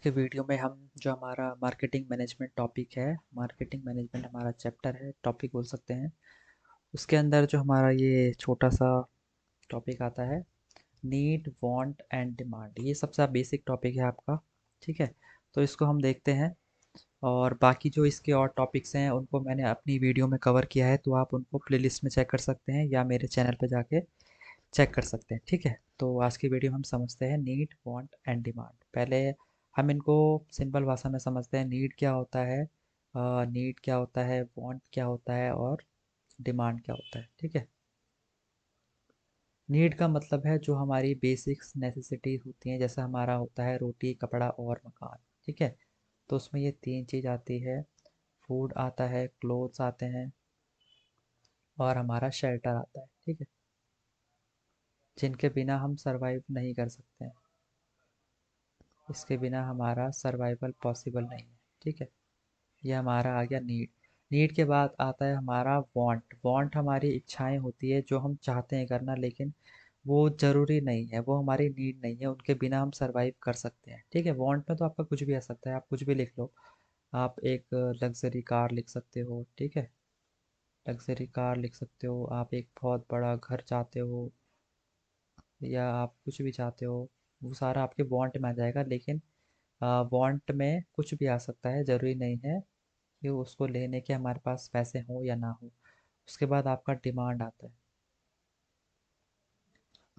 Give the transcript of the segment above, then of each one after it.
के वीडियो में हम जो हमारा मार्केटिंग मैनेजमेंट टॉपिक है, मार्केटिंग मैनेजमेंट हमारा चैप्टर है, टॉपिक बोल सकते हैं। उसके अंदर जो हमारा ये छोटा सा टॉपिक आता है, नीड वांट एंड डिमांड, ये सबसे बेसिक टॉपिक है आपका। ठीक है, तो इसको हम देखते हैं। और बाकी जो इसके और टॉपिक्स हैं उनको मैंने अपनी वीडियो में कवर किया है, तो आप उनको प्लेलिस्ट में चेक कर सकते हैं या मेरे चैनल पे जाके चेक कर सकते हैं। ठीक है, तो आज की वीडियो हम समझते हैं नीड वांट एंड डिमांड। पहले हम इनको सिंपल भाषा में समझते हैं। नीड क्या होता है, नीड क्या होता है, वांट क्या होता है और डिमांड क्या होता है। ठीक है, नीड का मतलब है जो हमारी बेसिक्स नेसेसिटी होती हैं, जैसे हमारा होता है रोटी कपड़ा और मकान। ठीक है, तो उसमें ये तीन चीज़ आती है। फूड आता है, क्लोथ्स आते हैं और हमारा शेल्टर आता है। ठीक है, जिनके बिना हम सरवाइव नहीं कर सकते हैं, इसके बिना हमारा सर्वाइवल पॉसिबल नहीं है। ठीक है, ये हमारा आ गया नीड। नीड के बाद आता है हमारा वांट। वांट हमारी इच्छाएं होती है जो हम चाहते हैं करना, लेकिन वो ज़रूरी नहीं है, वो हमारी नीड नहीं है, उनके बिना हम सर्वाइव कर सकते हैं। ठीक है, वांट में तो आपका कुछ भी आ सकता है, आप कुछ भी लिख लो। आप एक लग्जरी कार लिख सकते हो। ठीक है, लग्जरी कार लिख सकते हो। आप एक बहुत बड़ा घर चाहते हो या आप कुछ भी चाहते हो, वो सारा आपके वांट में आ जाएगा। लेकिन वांट में कुछ भी आ सकता है, ज़रूरी नहीं है कि उसको लेने के हमारे पास पैसे हों या ना हो। उसके बाद आपका डिमांड आता है।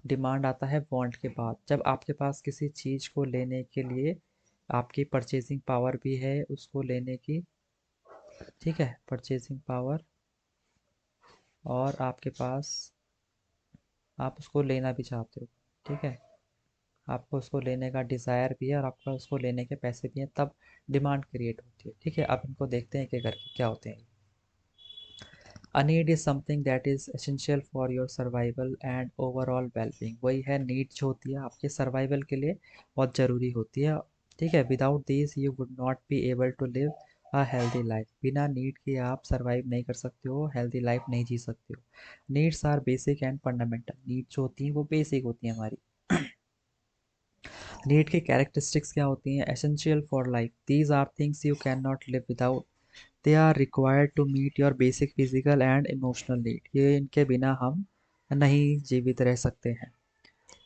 डिमांड आता है वांट के बाद, जब आपके पास किसी चीज़ को लेने के लिए आपकी परचेजिंग पावर भी है उसको लेने की। ठीक है, परचेजिंग पावर, और आपके पास आप उसको लेना भी चाहते हो। ठीक है, आपको उसको लेने का डिज़ायर भी है और आपका उसको लेने के पैसे भी हैं, तब डिमांड क्रिएट होती है। ठीक है, अब इनको देखते हैं कि करके क्या होते हैं। A need is something that is essential for your survival and overall well-being। वही है नीड, जो होती है आपके सर्वाइवल के लिए बहुत ज़रूरी होती है। ठीक है, without this you would not be able to live a healthy life. बिना नीड के आप सर्वाइव नहीं कर सकते हो, हेल्दी लाइफ नहीं जी सकते हो। Needs are basic and fundamental. Need जो होती हैं वो बेसिक होती हैं हमारी। नीड की कैरेक्टरिस्टिक्स क्या होती हैं? Essential for life, these are things you can not live without. They are required to meet your basic physical and emotional need. ये इनके बिना हम नहीं जीवित रह सकते हैं।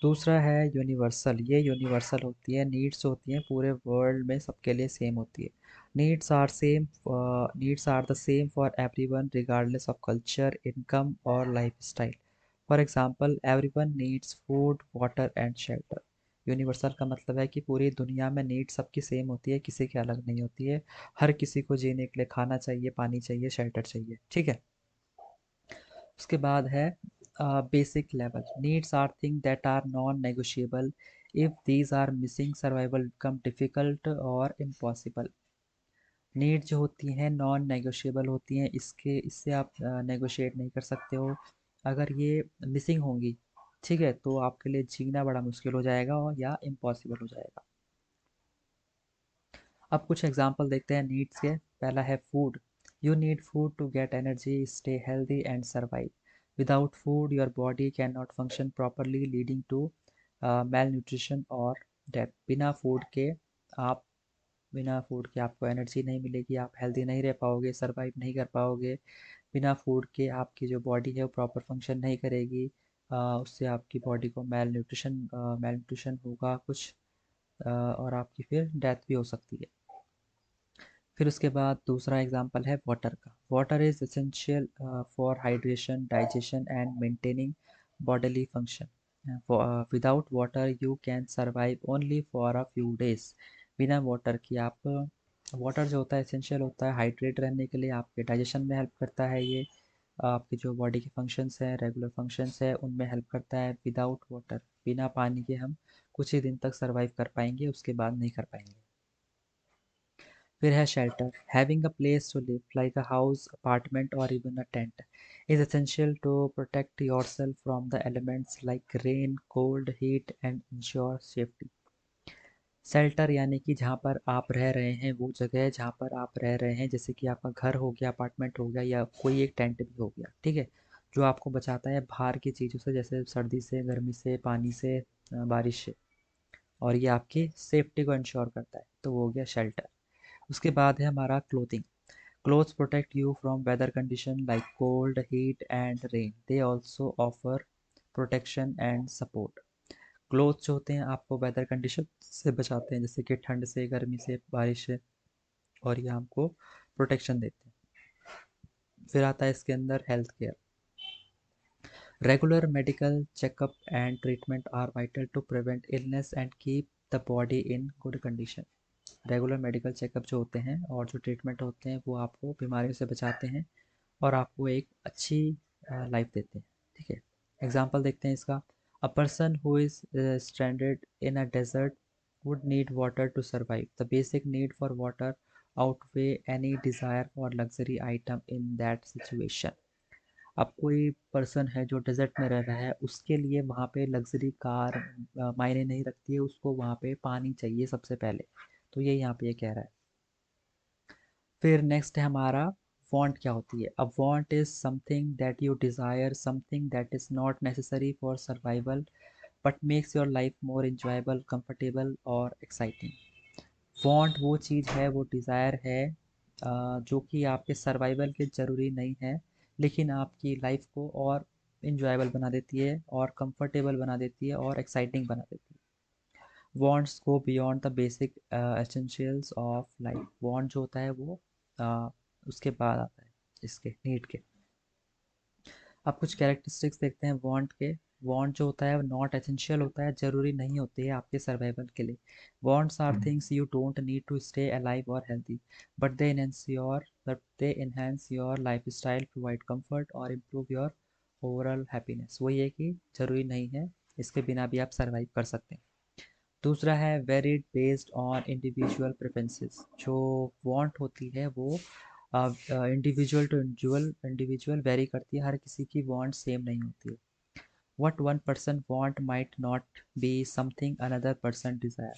दूसरा है यूनिवर्सल। ये यूनिवर्सल होती है, नीड्स होती हैं पूरे वर्ल्ड में सबके लिए सेम होती है। Needs are the same for everyone regardless of culture, income और life style. For example, everyone needs food water and shelter. Universal का मतलब है कि पूरी दुनिया में नीड सबकी सेम होती है, किसी की अलग नहीं होती है। हर किसी को जीने के लिए खाना चाहिए, पानी चाहिए, शेल्टर चाहिए। ठीक है, उसके बाद है basic level. Needs are thing that are non negotiable. If these are missing survival become difficult और इम्पॉसिबल। नीड जो होती हैं नॉन नेगोशिएबल होती हैं, इससे आप नेगोशिएट नहीं कर सकते हो। अगर ये मिसिंग होंगी, ठीक है, तो आपके लिए जीना बड़ा मुश्किल हो जाएगा और या इम्पॉसिबल हो जाएगा। अब कुछ एग्जांपल देखते हैं नीड्स के। पहला है food. You need food to get energy, stay healthy and survive. Without food your body can not function properly, leading to malnutrition और डेथ। आप बिना फूड के आपको एनर्जी नहीं मिलेगी, आप हेल्दी नहीं रह पाओगे, सर्वाइव नहीं कर पाओगे। बिना फूड के आपकी जो बॉडी है वो प्रॉपर फंक्शन नहीं करेगी। उससे आपकी बॉडी को मेल न्यूट्रिशन होगा कुछ, और आपकी फिर डेथ भी हो सकती है। फिर उसके बाद दूसरा एग्जांपल है वाटर का। Water is essential for hydration, digestion and maintaining bodily function. Without water you can survive only for a few days. बिना वाटर की आप, वाटर जो होता है एसेंशियल होता है हाइड्रेट रहने के लिए, आपके डाइजेशन में हेल्प करता है ये। आपकी जो बॉडी के फंक्शंस हैं, रेगुलर फंक्शंस है, उनमें हेल्प करता है। विदाउट वाटर, बिना पानी के हम कुछ ही दिन तक सर्वाइव कर पाएंगे, उसके बाद नहीं कर पाएंगे। फिर है shelter. Having a place to live like a house, apartment और even a tent is essential to protect yourself from the elements like rain, cold, heat and ensure safety. Shelter यानी कि जहाँ पर आप रह रहे हैं, वो जगह जहाँ पर आप रह रहे हैं, जैसे कि आपका घर हो गया, अपार्टमेंट हो गया, या कोई एक टेंट भी हो गया। ठीक है, जो आपको बचाता है बाहर की चीज़ों से, जैसे सर्दी से, गर्मी से, पानी से, बारिश से। और ये आपकी सेफ्टी को इंश्योर करता है, तो वो हो गया शेल्टर। उसके बाद है हमारा clothing. Clothes protect you from weather condition like cold, heat and rain. They also offer protection and support. Clothes जो होते हैं आपको वेदर कंडीशन से बचाते हैं, जैसे कि ठंड से, गर्मी से, बारिश से, और ये हमको प्रोटेक्शन देते हैं। फिर आता है इसके अंदर health care. Regular medical checkup and treatment are vital to prevent illness and keep the body in good condition. Regular medical checkup जो होते हैं और जो ट्रीटमेंट होते हैं वो आपको बीमारियों से बचाते हैं और आपको एक अच्छी लाइफ देते हैं। ठीक है, एग्जांपल देखते हैं इसका। A person who is stranded in a desert would need water to survive. The basic need for water outweigh any desire for luxury item in that situation. अब कोई पर्सन है जो डेजर्ट में रह रहा है, उसके लिए वहाँ पे लग्जरी कार मायने नहीं रखती है, उसको वहाँ पे पानी चाहिए सबसे पहले। तो ये यहाँ पे ये कह रहा है। फिर नेक्स्ट है हमारा वांट क्या होती है। अ want is something that you desire, something that is not necessary for survival but makes your life more enjoyable, comfortable और एक्साइटिंग। वांट वो चीज़ है, वो डिज़ायर है जो कि आपके सर्वाइवल के ज़रूरी नहीं है, लेकिन आपकी लाइफ को और इंजॉयबल बना देती है और कंफर्टेबल बना देती है और एक्साइटिंग बना देती है। Wants go beyond the basic essentials of life. Want जो होता है वो उसके बाद आता है इसके नीड के। अब कुछ कैरेक्टरिस्टिक्स देखते हैं वांट के। वांट जो होता है वो नॉट एसेंशियल होता है, ज़रूरी नहीं होती है आपके सर्वाइवल के लिए। Wants are things you don't need to stay alive और healthy, but they enhance your life style, provide comfort और इम्प्रूव योर ओवरऑल हैप्पीनेस। वही है कि ज़रूरी नहीं है, इसके बिना भी आप सर्वाइव कर सकते हैं। दूसरा है varied based on individual preferences. जो वांट होती है वो इंडिविजुअल टू इंडिविजुअल वेरी करती है, हर किसी की वांट सेम नहीं होती है। What one person want might not be something another person desire.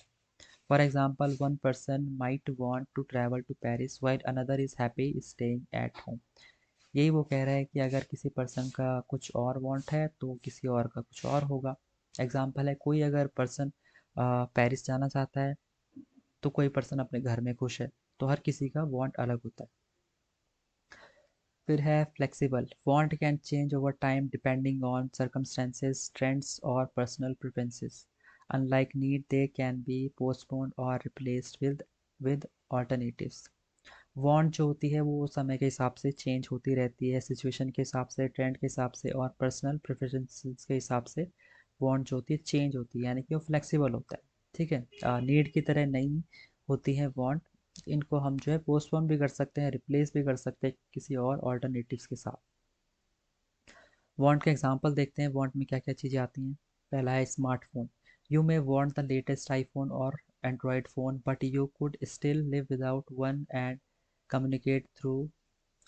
For example, one person might want to travel to Paris while another is happy staying at home. यही वो कह रहा है कि अगर किसी पर्सन का कुछ और वांट है तो किसी और का कुछ और होगा। एग्जाम्पल है, कोई अगर पर्सन पेरिस जाना चाहता है तो कोई पर्सन अपने घर में खुश है, तो हर किसी का वांट अलग होता है। फिर है flexible. Want can change over time depending on circumstances, trends और personal preferences. Unlike need, they can be postponed और रिप्लेस्ड विद ऑल्टरनेटिव्स। वांट जो होती है वो समय के हिसाब से चेंज होती रहती है, सिचुएशन के हिसाब से, ट्रेंड के हिसाब से और पर्सनल प्रेफरेंसेस के हिसाब से वांट जो होती है चेंज होती है, यानी कि वो फ्लेक्सिबल होता है। ठीक है, नीड की तरह नहीं होती है वांट। इनको हम जो है पोस्टपोन भी कर सकते हैं, रिप्लेस भी कर सकते हैं किसी और ऑल्टरनेटिव्स के साथ। वांट के एग्जांपल देखते हैं, वांट में क्या क्या चीज़ें आती हैं। पहला है smartphone. You may want the latest iPhone और android phone but you could still live without one and communicate through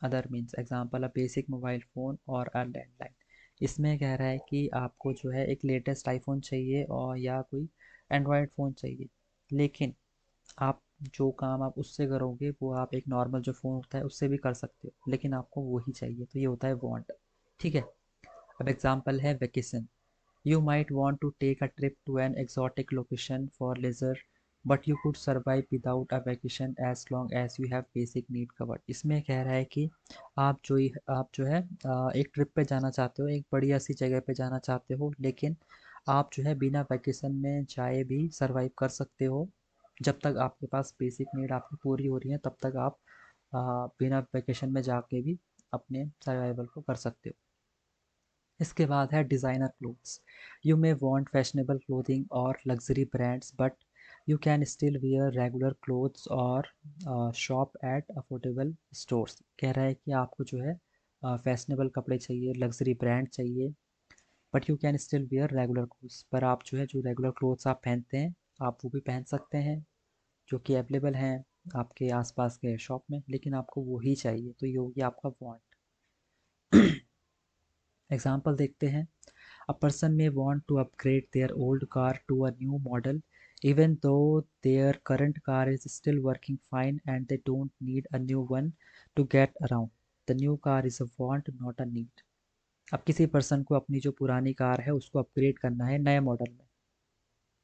other means. Example a basic mobile phone और अ लैंडलाइन। इसमें कह रहा है कि आपको जो है एक लेटेस्ट आईफोन चाहिए और या कोई एंड्रॉयड फ़ोन चाहिए, लेकिन आप जो काम आप उससे करोगे वो आप एक नॉर्मल जो फ़ोन होता है उससे भी कर सकते हो, लेकिन आपको वही चाहिए, तो ये होता है वांट। ठीक है, अब एग्जांपल है vacation. You might want to take a trip to an exotic location for leisure but you could survive without a vacation as long as you have basic need covered. इसमें कह रहा है कि आप जो है एक ट्रिप पे जाना चाहते हो, एक बढ़िया सी जगह पे जाना चाहते हो, लेकिन आप जो है बिना वैकेशन में जाए भी सर्वाइव कर सकते हो। जब तक आपके पास बेसिक नीड आपकी पूरी हो रही है तब तक आप बिना वैकेशन में जाके भी अपने सर्वाइवल को कर सकते हो। इसके बाद है designer clothes. You may want fashionable clothing और luxury brands but you can still wear regular clothes और शॉप एट अफोर्डेबल स्टोर्स। कह रहा है कि आपको जो है फैशनेबल कपड़े चाहिए, लग्जरी ब्रांड चाहिए, but you can still wear regular clothes. पर आप जो है जो रेगुलर क्लोथ्स आप पहनते हैं आप वो भी पहन सकते हैं, जो कि अवेलेबल हैं आपके आसपास के शॉप में, लेकिन आपको वो ही चाहिए, तो ये होगी आपका वांट। एग्जाम्पल देखते हैं। A person may want to upgrade their old car to a new model even though their current car is still working fine and they don't need a new one to get around. The new car is a want, not a need. अब किसी person को अपनी जो पुरानी car है उसको upgrade करना है नए मॉडल में,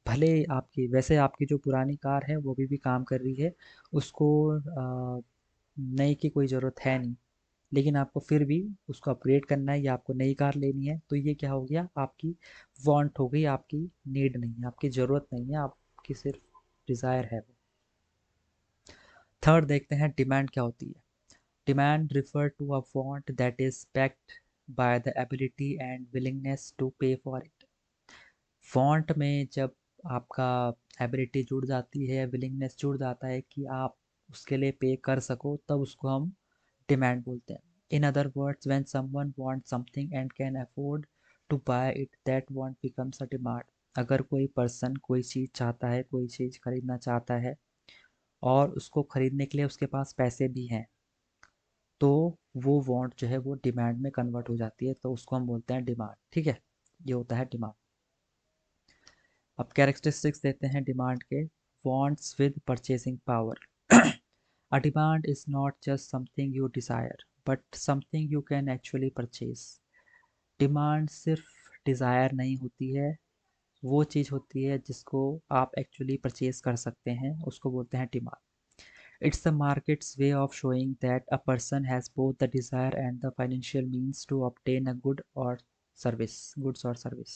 भले आपकी वैसे आपकी जो पुरानी कार है वो भी काम कर रही है, उसको नई की कोई ज़रूरत है नहीं, लेकिन आपको फिर भी उसको अपग्रेड करना है या आपको नई कार लेनी है, तो ये क्या हो गया, आपकी वांट हो गई, आपकी नीड नहीं है, आपकी ज़रूरत नहीं है, आपकी सिर्फ डिज़ायर है वो। थर्ड देखते हैं डिमांड क्या होती है। Demand refer to a want that is backed by the ability and willingness to pay for it. Want में जब आपका एबिलिटी जुड़ जाती है, विलिंगनेस जुड़ जाता है कि आप उसके लिए पे कर सको, तब उसको हम डिमांड बोलते हैं। In other words, when someone wants something and can afford to buy it, that want becomes a demand. अगर कोई पर्सन कोई चीज़ चाहता है, कोई चीज़ खरीदना चाहता है और उसको खरीदने के लिए उसके पास पैसे भी हैं, तो वो वांट जो है वो डिमांड में कन्वर्ट हो जाती है, तो उसको हम बोलते हैं डिमांड। ठीक है, ये होता है डिमांड। अब कैरेक्टरिस्टिक्स देते हैं डिमांड के। Wants with purchasing power. A demand is not just something you desire but something you can actually purchase. Demand सिर्फ डिज़ायर नहीं होती है, वो चीज़ होती है जिसको आप एक्चुअली परचेज कर सकते हैं, उसको बोलते हैं demand. It's the market's way of showing that a person has both the desire and the financial means to obtain a goods or service.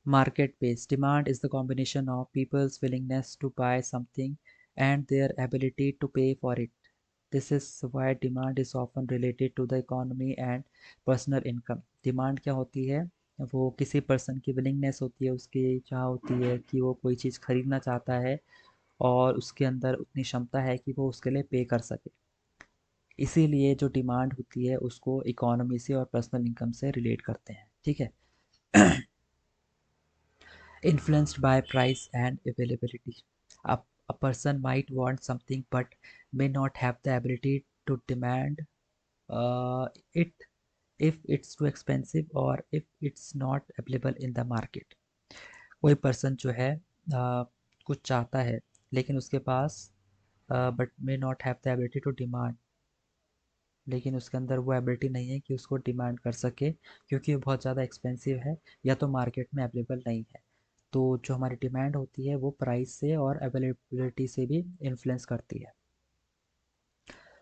Market-based demand is the combination of people's willingness to buy something and their ability to pay for it. This is why demand is often related to the economy and personal income. Demand क्या होती है? वो किसी person की willingness होती है, उसकी चाह होती है कि वो कोई चीज़ खरीदना चाहता है और उसके अंदर उतनी क्षमता है कि वो उसके लिए पे कर सके। इसीलिए जो डिमांड होती है उसको इकोनॉमी से और पर्सनल इनकम से रिलेट करते हैं। ठीक है। Influenced by price and availability. A person might want something but may not have the ability to demand it if it's too expensive or if it's not available in the market. कोई person जो है कुछ चाहता है लेकिन उसके पास but may not have the ability to demand, लेकिन उसके अंदर वो एबिलिटी नहीं है कि उसको डिमांड कर सके, क्योंकि वो बहुत ज़्यादा एक्सपेंसिव है या तो मार्केट में अवेलेबल नहीं है। तो जो हमारी डिमांड होती है वो प्राइस से और अवेलेबिलिटी से भी इन्फ्लुएंस करती है।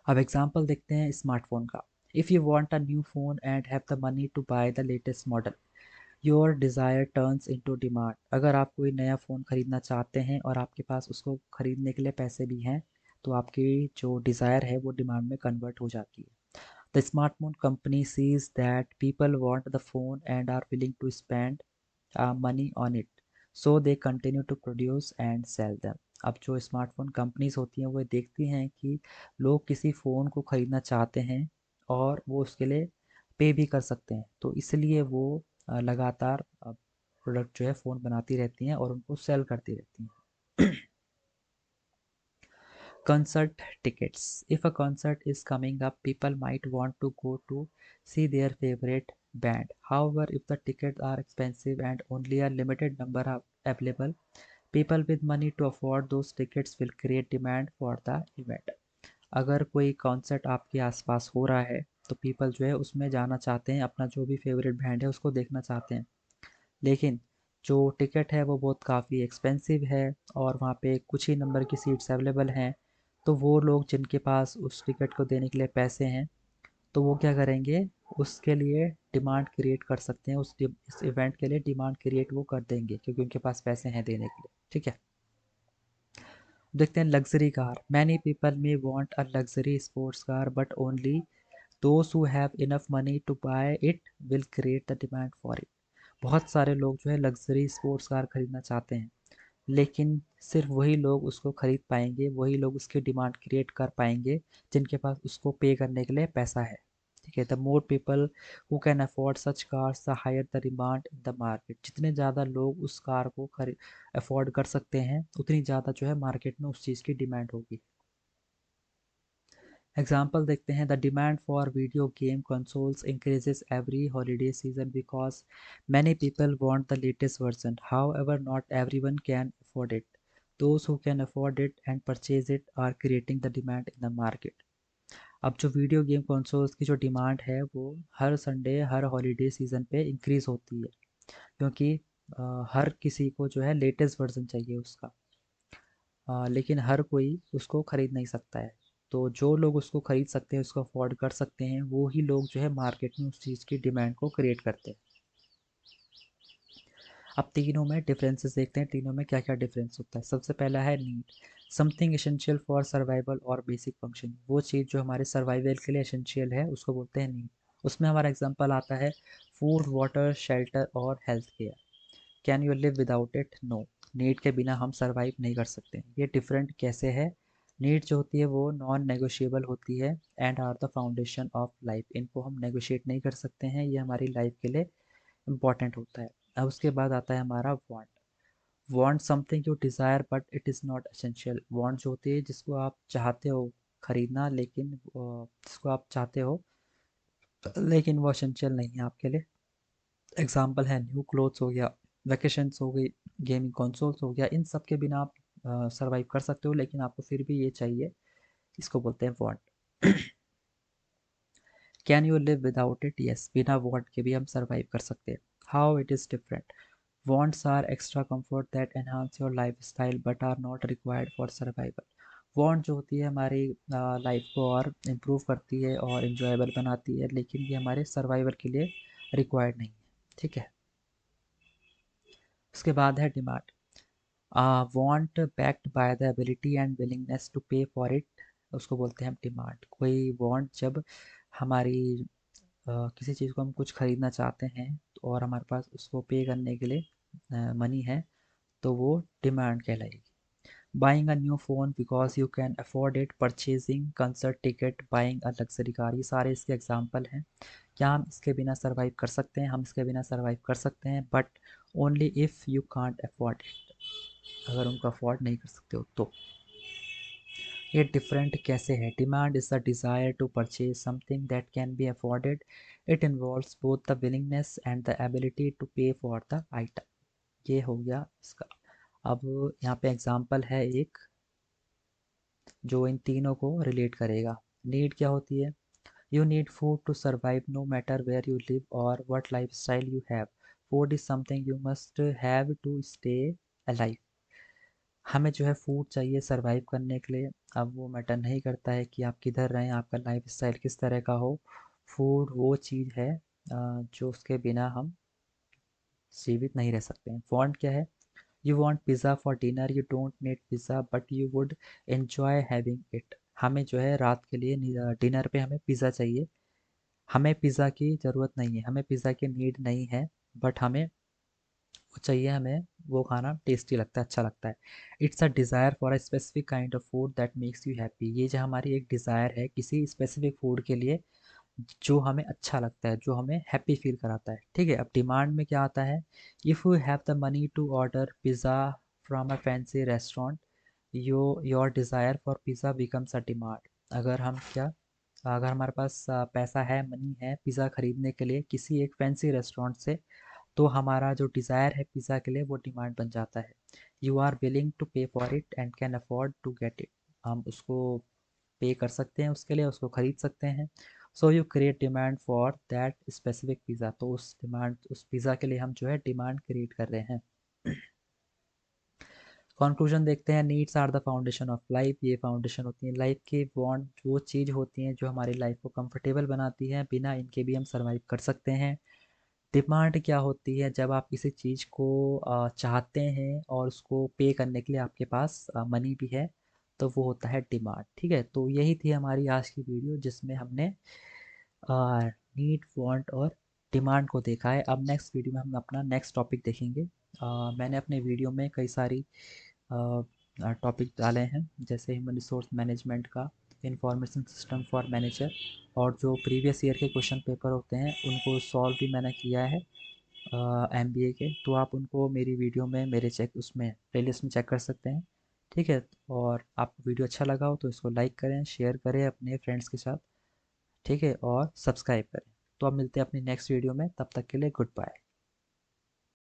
अब एग्जांपल देखते हैं स्मार्टफोन का। If you want a new phone and have the money to buy the latest model, your desire turns into demand. अगर आप कोई नया फ़ोन ख़रीदना चाहते हैं और आपके पास उसको ख़रीदने के लिए पैसे भी हैं, तो आपकी जो डिज़ायर है वो डिमांड में कन्वर्ट हो जाती है। The smartphone company sees that people want the phone and are willing to spend money on it, so they continue to produce and sell them. अब जो स्मार्टफोन कंपनीज होती हैं वो देखती हैं कि लोग किसी फ़ोन को ख़रीदना चाहते हैं और वो उसके लिए पे भी कर सकते हैं, तो इसलिए वो लगातार प्रोडक्ट जो है फ़ोन बनाती रहती हैं और उनको सेल करती रहती हैं। Concert tickets. If a concert is coming up, people might want to go to see their favorite band. However, if the tickets are expensive and only a limited number are available, people with money to afford those tickets will create demand for the event. अगर कोई concert आपके आसपास हो रहा है तो people जो है उसमें जाना चाहते हैं, अपना जो भी फेवरेट बैंड है उसको देखना चाहते हैं, लेकिन जो टिकट है वो बहुत काफ़ी एक्सपेंसिव है और वहाँ पे कुछ ही नंबर की सीट्स अवेलेबल हैं, तो वो लोग जिनके पास उस टिकट को देने के लिए पैसे हैं, तो वो क्या करेंगे, उसके लिए डिमांड क्रिएट कर सकते हैं, इस इवेंट के लिए डिमांड क्रिएट वो कर देंगे क्योंकि उनके पास पैसे हैं देने के लिए। ठीक है। देखते हैं luxury car. Many people may want a luxury sports car but only those who have enough money to buy it will create the demand for it. बहुत सारे लोग जो है लग्जरी स्पोर्ट्स कार खरीदना चाहते हैं, लेकिन सिर्फ वही लोग उसको खरीद पाएंगे, वही लोग उसकी डिमांड क्रिएट कर पाएंगे जिनके पास उसको पे करने के लिए पैसा है। ठीक है। The more people who can afford such cars the higher the demand in the market. जितने ज़्यादा लोग उस कार को खरीद अफोर्ड कर सकते हैं, उतनी ज़्यादा जो है मार्केट में उस चीज़ की डिमांड होगी। एग्जाम्पल देखते हैं। The demand for video game consoles increases every holiday season because many people want the latest version, however not every one can afford it, those who can afford it and purchase it are creating the demand in the market. अब जो video game consoles की जो demand है वो हर Sunday हर holiday season पे increase होती है, क्योंकि हर किसी को जो है लेटेस्ट वर्जन चाहिए उसका, लेकिन हर कोई उसको खरीद नहीं सकता है। तो जो लोग उसको खरीद सकते हैं, उसको अफोर्ड कर सकते हैं, वो ही लोग जो है मार्केट में उस चीज़ की डिमांड को क्रिएट करते हैं। अब तीनों में डिफरेंसेस देखते हैं, तीनों में क्या क्या डिफरेंस होता है। सबसे पहला है need, something essential for survival और बेसिक फंक्शन। वो चीज़ जो हमारे सर्वाइवल के लिए एसेंशियल है उसको बोलते हैं नीड। उसमें हमारा एग्जांपल आता है फूड, वाटर, शेल्टर और health care. Can you live without it? No. Need के बिना हम सर्वाइव नहीं कर सकते। ये डिफरेंट कैसे है? नीड जो होती है वो नॉन नेगोशिएबल होती है and are the foundation of life. इनको हम नेगोशिएट नहीं कर सकते हैं, ये हमारी लाइफ के लिए इम्पॉर्टेंट होता है। अब उसके बाद आता है हमारा want. Want something you desire but it is not essential. Want जो होती है जिसको आप चाहते हो खरीदना, लेकिन जिसको आप चाहते हो लेकिन वो एसेंशियल नहीं है आपके लिए। एग्जाम्पल है न्यू क्लोथ्स हो गया, वैकेशंस हो गई, गेमिंग कंसोल्स हो गया। इन सब के बिना आप सरवाइव कर सकते हो, लेकिन आपको फिर भी ये चाहिए, इसको बोलते हैं want. Can you live without it? Yes, बिना वांट के भी हम सरवाइव कर सकते हैं। How it is different? Wants are extra comfort that enhance your lifestyle but are not required for survival. Want जो होती है हमारी लाइफ को और इम्प्रूव करती है और इन्जॉयबल बनाती है, लेकिन ये हमारे सर्वाइवल के लिए रिक्वायर्ड नहीं है। ठीक है। उसके बाद है demand. Want backed by the ability and willingness to pay for it, उसको बोलते हैं हम डिमांड। कोई वांट जब हमारी किसी चीज़ को हम कुछ खरीदना चाहते हैं और हमारे पास उसको पे करने के लिए मनी है, तो वो डिमांड कहलाएगी। Buying a new phone because you can afford it, purchasing concert ticket, buying a luxury car, ये सारे इसके एग्जाम्पल हैं। क्या हम इसके बिना सर्वाइव कर सकते हैं? हम इसके बिना सर्वाइव कर सकते हैं, but only if you can't afford it. अगर उनको अफोर्ड नहीं कर सकते हो तो। ये डिफरेंट कैसे है? Demand is the desire to purchase something that can be afforded. It involves both the willingness and the ability to pay for the item. ये हो गया इसका। अब यहाँ पे एग्जाम्पल है एक जो इन तीनों को रिलेट करेगा। नीड क्या होती है? You need food to survive no matter where you live और what life style you have. Food is something you must have to stay alive. हमें जो है फूड चाहिए सर्वाइव करने के लिए। अब वो मैटर नहीं करता है कि आप किधर रहें, आपका लाइफ स्टाइल किस तरह का हो। फूड वो चीज़ है जो उसके बिना हम जीवित नहीं रह सकते हैं। वांट क्या है? You want pizza for dinner, you don't need pizza but you would enjoy having it. हमें जो है रात के लिए डिनर पे हमें पिज़्ज़ा चाहिए, हमें पिज़्ज़ा की ज़रूरत नहीं है, हमें पिज़्ज़ा की नीड नहीं है, बट हमें वो चाहिए, हमें वो खाना टेस्टी लगता है, अच्छा लगता है। It's a desire for a specific kind of food that makes you happy. ये जो हमारी एक डिज़ायर है किसी स्पेसिफिक फूड के लिए जो हमें अच्छा लगता है, जो हमें हैप्पी फील कराता है। ठीक है। अब डिमांड में क्या आता है? If you have the money to order pizza from a fancy restaurant, your desire for pizza becomes a demand. अगर हम क्या अगर हमारे पास पैसा है, मनी है पिज़्ज़ा ख़रीदने के लिए किसी एक फैंसी रेस्टोरेंट से, तो हमारा जो डिज़ायर है पिज़्ज़ा के लिए वो डिमांड बन जाता है। You are willing to pay for it and can afford to get it. हम उसको पे कर सकते हैं, उसके लिए उसको ख़रीद सकते हैं। So you create demand for that specific pizza. तो उस पिज़्ज़ा के लिए हम जो है डिमांड क्रिएट कर रहे हैं। कंक्लूजन देखते हैं। Needs are the foundation of life. ये फाउंडेशन होती है लाइफ की। वांट वो चीज़ होती हैं जो हमारी लाइफ को कंफर्टेबल बनाती हैं, बिना इनके भी हम सर्वाइव कर सकते हैं। डिमांड क्या होती है? जब आप किसी चीज़ को चाहते हैं और उसको पे करने के लिए आपके पास मनी भी है, तो वो होता है डिमांड। ठीक है। तो यही थी हमारी आज की वीडियो जिसमें हमने नीड, वांट और डिमांड को देखा है। अब नेक्स्ट वीडियो में हम अपना नेक्स्ट टॉपिक देखेंगे। मैंने अपने वीडियो में कई सारी टॉपिक डाले हैं, जैसे ह्यूमन रिसोर्स मैनेजमेंट का, इंफॉर्मेशन सिस्टम फॉर मैनेजर, और जो प्रीवियस ईयर के क्वेश्चन पेपर होते हैं उनको सॉल्व भी मैंने किया है एमबीए के। तो आप उनको मेरी वीडियो में मेरे उसमें प्लेलिस्ट में चेक कर सकते हैं। ठीक है। और आपको वीडियो अच्छा लगा हो तो इसको लाइक करें, शेयर करें अपने फ्रेंड्स के साथ। ठीक है। और सब्सक्राइब करें। तो अब मिलते हैं अपनी नेक्स्ट वीडियो में, तब तक के लिए गुड बाय।